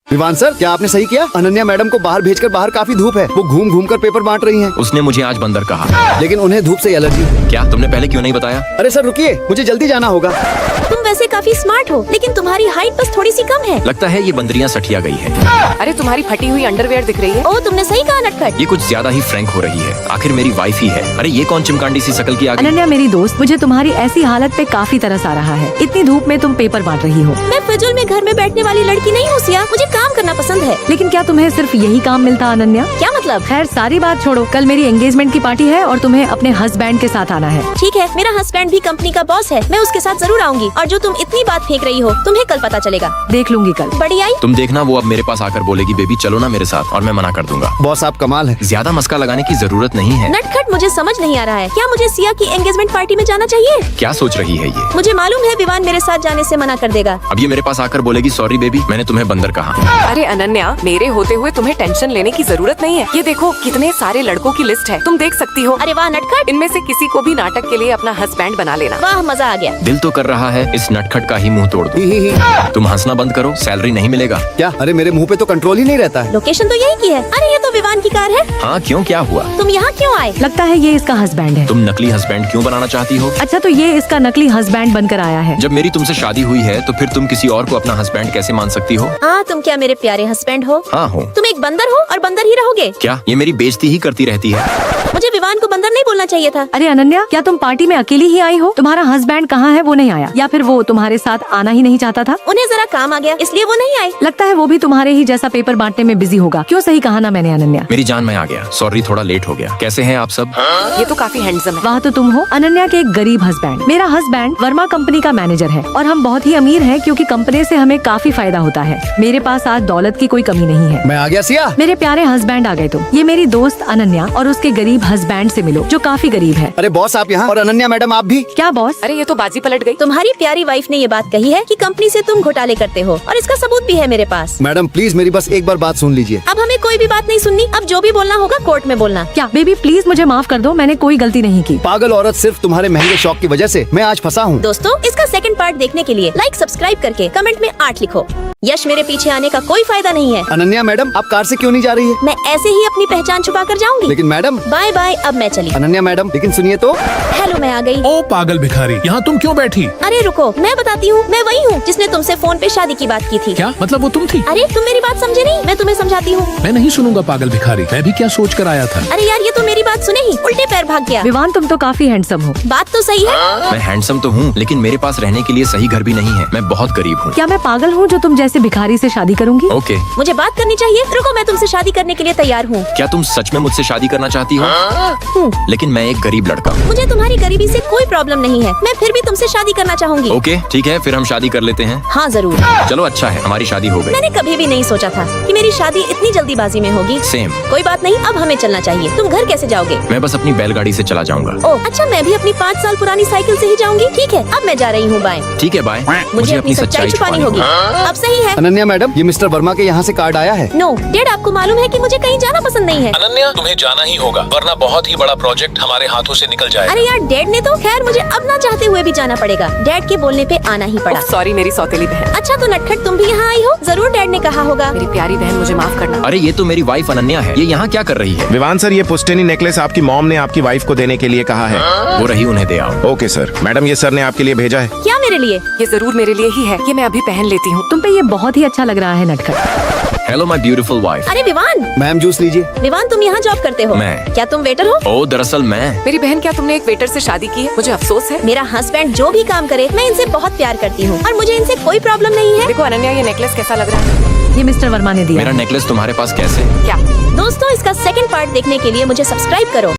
Vivaan sir, क्या आपने सही किया? अनन्या मैडम को बाहर भेजकर, बाहर काफी धूप है, वो घूम घूम कर पेपर बांट रही हैं। उसने मुझे आज बंदर कहा। लेकिन उन्हें धूप से एलर्जी है। क्या तुमने पहले क्यों नहीं बताया? अरे सर रुकिए, मुझे जल्दी जाना होगा। तुम वैसे काफी स्मार्ट हो, लेकिन तुम्हारी हाइट बस थोड़ी सी कम है। लगता है ये बंदरियां सठिया गई है। अरे तुम्हारी फटी हुई अंडरवेयर दिख रही है। ओह, तुमने सही कहा नटखट। ये कुछ ज्यादा ही फ्रैंक हो रही है। आखिर मेरी वाइफ ही है। अरे ये कौन चिमकांडी सी शकल की आ गई? अनन्या मेरी दोस्त, मुझे तुम्हारी ऐसी हालत पे काफी तरस आ रहा है। इतनी धूप में तुम पेपर बांट रही हो। मैं फिजूल में घर में बैठने वाली लड़की नहीं हूँ सिया, मुझे काम करना पसंद है। लेकिन क्या तुम्हें सिर्फ यही काम मिलता अनन्या? क्या मतलब? खैर सारी बात छोड़ो, कल मेरी एंगेजमेंट की पार्टी है और तुम्हें अपने हस्बैंड के साथ आना है। ठीक है, मेरा हस्बैंड भी कंपनी का बॉस है, मैं उसके साथ जरूर आऊंगी। और जो तुम इतनी बात फेंक रही हो, तुम्हें कल पता चलेगा। देख लूंगी कल। बड़ी आई। तुम देखना, वो अब मेरे पास आकर बोलेगी बेबी चलो ना मेरे साथ, और मैं मना कर दूंगा। बॉस आप कमाल है। ज्यादा मस्का लगाने की जरूरत नहीं है। नटखट, मुझे समझ नहीं आ रहा है, क्या मुझे सिया की एंगेजमेंट पार्टी में जाना चाहिए? क्या सोच रही है ये? मुझे मालूम है विवान मेरे साथ जाने से मना कर देगा। अब ये मेरे पास आकर बोलेगी सॉरी बेबी, मैंने तुम्हें बंदर कहा। अरे अनन्या, मेरे होते हुए तुम्हें टेंशन लेने की जरूरत नहीं है। ये देखो कितने सारे लड़कों की लिस्ट है, तुम देख सकती हो। अरे वाह नटखट, इनमें से किसी को भी नाटक के लिए अपना हस्बैंड बना लेना। वाह मजा आ गया। दिल तो कर रहा है इस नटखट का ही मुंह तोड़ दूं। ही। तुम हंसना बंद करो, सैलरी नहीं मिलेगा। क्या? अरे मेरे मुंह पे तो कंट्रोल ही नहीं रहता है। लोकेशन तो यही की है। अरे ये तो विवान की कार है। हाँ क्यों, क्या हुआ? तुम यहाँ क्यों आए? लगता है ये इसका हस्बैंड है। तुम नकली हस्बैंड क्यों बनाना चाहती हो? अच्छा, तो ये इसका नकली हस्बैंड बनकर आया है। जब मेरी तुमसे शादी हुई है तो फिर तुम किसी और को अपना हस्बैंड कैसे मान सकती हो? हाँ, तुम क्या मेरे प्यारे हस्बैंड हो? हाँ हूँ। तुम एक बंदर हो और बंदर ही रहोगे। क्या ये मेरी बेइज्जती ही करती रहती है? मुझे विवान को बंदर नहीं बोलना चाहिए था। अरे अनन्या, क्या तुम पार्टी में अकेली ही आई हो? तुम्हारा हस्बैंड कहाँ है? वो नहीं आया, या फिर वो तुम्हारे साथ आना ही नहीं चाहता था? उन्हें जरा काम आ गया, इसलिए वो नहीं आए। लगता है वो भी तुम्हारे ही जैसा पेपर बांटने में बिजी होगा। क्यों, सही कहा ना मैंने अनन्या? मेरी जान, मैं आ गया। सॉरी थोड़ा लेट हो गया। कैसे हैं आप सब? ये तो काफी हैंडसम है। वहाँ तो तुम हो अनन्या के एक गरीब हस्बैंड। मेरा हस्बैंड वर्मा कंपनी का मैनेजर है और हम बहुत ही अमीर हैं क्योंकि कंपनी से हमें काफी फायदा होता है। मेरे पास आज दौलत की कोई कमी नहीं है। मैं आ गया सिया। मेरे प्यारे हस्बैंड आ गए तुम। ये मेरी दोस्त अनन्या और उसके गरीब हस्बैंड से मिलो जो काफी गरीब है। अरे बॉस आप यहाँ, और अनन्या मैडम आप भी। क्या बॉस? अरे ये तो बाजी पलट गई। तुम्हारी प्यारी वाइफ ने ये बात कही है कि कंपनी से तुम घोटाले करते हो, और इसका सबूत भी है मेरे पास। मैडम प्लीज मेरी बस एक बार बात सुन लीजिए। अब हमें कोई भी बात नहीं सुननी, अब जो भी बोलना होगा कोर्ट में बोलना। क्या बेबी प्लीज मुझे माफ कर दो, मैंने कोई गलती नहीं की। पागल औरत, सिर्फ तुम्हारे महंगे शौक की वजह से मैं आज फंसा हूँ। दोस्तों, इसका सेकंड पार्ट देखने के लिए लाइक सब्सक्राइब करके कमेंट में 8 लिखो। यश मेरे पीछे आने का कोई फायदा नहीं है। अनन्या मैडम आप कार से क्यों नहीं जा रही है? मैं ऐसे ही अपनी पहचान छुपा कर जाऊंगी। लेकिन मैडम। बाय बाय, अब मैं चली। अनन्या मैडम लेकिन सुनिए तो। हेलो, मैं आ गई। ओ पागल भिखारी, यहाँ तुम क्यों बैठी? अरे रुको, मैं बताती हूँ। मैं वही हूँ जिसने तुमसे फोन पे शादी की बात की थी। क्या मतलब वो तुम थी? अरे तुम मेरी बात समझे नहीं, मैं तुम्हें समझाती हूँ। मैं नहीं सुनूंगा पागल भिखारी, मैं भी क्या सोच कर आया था। अरे यार, ये तो मेरी बात सुने ही उल्टे पैर भाग गया। विवान तुम तो काफी हैंडसम हो। बात तो सही है। मैं हैंडसम तो हूँ, लेकिन मेरे पास रहने के लिए सही घर भी नहीं है। मैं बहुत गरीब हूँ। क्या मैं पागल हूँ जो तुम जैसे भिखारी से शादी करूंगी? ओके। मुझे बात करनी चाहिए। रुको, मैं तुमसे शादी करने के लिए तैयार हूँ। क्या तुम सच में मुझसे शादी करना चाहती हो? लेकिन मैं एक गरीब लड़का हूँ। मुझे तुम्हारी गरीबी से कोई प्रॉब्लम नहीं है, मैं फिर भी तुमसे शादी करना चाहूंगी। ओके ठीक है, फिर हम शादी कर लेते हैं। हाँ जरूर। चलो अच्छा है, हमारी शादी हो गई। मैंने कभी भी नहीं सोचा था कि मेरी शादी इतनी जल्दीबाजी में होगी। सेम। कोई बात नहीं, अब हमें चलना चाहिए। तुम घर कैसे जाओगे? मैं बस अपनी बैलगाड़ी से चला जाऊंगा। ओह अच्छा, मैं भी अपनी 5 साल पुरानी साइकिल से ही जाऊंगी। ठीक है, अब मैं जा रही हूँ बाय। ठीक है बाय। मुझे अपनी सच्चाई छुपानी होगी। अब सही है। अनन्या मैडम, ये मिस्टर वर्मा के यहाँ से कार्ड आया है। नो डैड, आपको मालूम है कि मुझे कहीं जाना पसंद नहीं है। अनन्या तुम्हें जाना ही होगा, वरना बहुत ही बड़ा प्रोजेक्ट हमारे हाथों से निकल जाएगा। अरे यार, डैड ने तो खैर मुझे अब ना चाहते हुए भी जाना पड़ेगा। डैड के बोलने पे आना ही पड़ा। सॉरी मेरी सौतेली बहन। अच्छा तो नटखट, तुम भी यहाँ आई हो? जरूर डैड ने कहा होगा। मेरी प्यारी बहन, मुझे माफ करना। अरे ये तो मेरी वाइफ अनन्या है। ये यहाँ क्या कर रही है? विवान सर, ये पुश्तैनी नेकलेस आपकी मॉम ने आपकी वाइफ को देने के लिए कहा है। वो रही, उन्हें दे आओ। Okay sir. मैडम ये सर ने आपके लिए भेजा है। क्या मेरे लिए? ये जरूर मेरे लिए ही है, ये मैं अभी पहन लेती हूँ। तुम पे ये बहुत ही अच्छा लग रहा है नटखट। Hello my beautiful wife. अरे विवान। मैम जूस लीजिए। विवान, तुम यहाँ जॉब करते हो? मैं। क्या तुम वेटर हो? ओ दरअसल मैं। मेरी बहन, क्या तुमने एक वेटर से शादी की है? मुझे अफसोस है। मेरा हस्बैंड जो भी काम करे, मैं इनसे बहुत प्यार करती हूँ और मुझे इनसे कोई प्रॉब्लम नहीं है। देखो अनन्या, ये नेकलेस कैसा लग रहा है? ये मिस्टर वर्मा ने दिया। मेरा नेकलेस तुम्हारे पास कैसे? क्या? दोस्तों, इसका सेकंड पार्ट देखने के लिए मुझे सब्सक्राइब करो।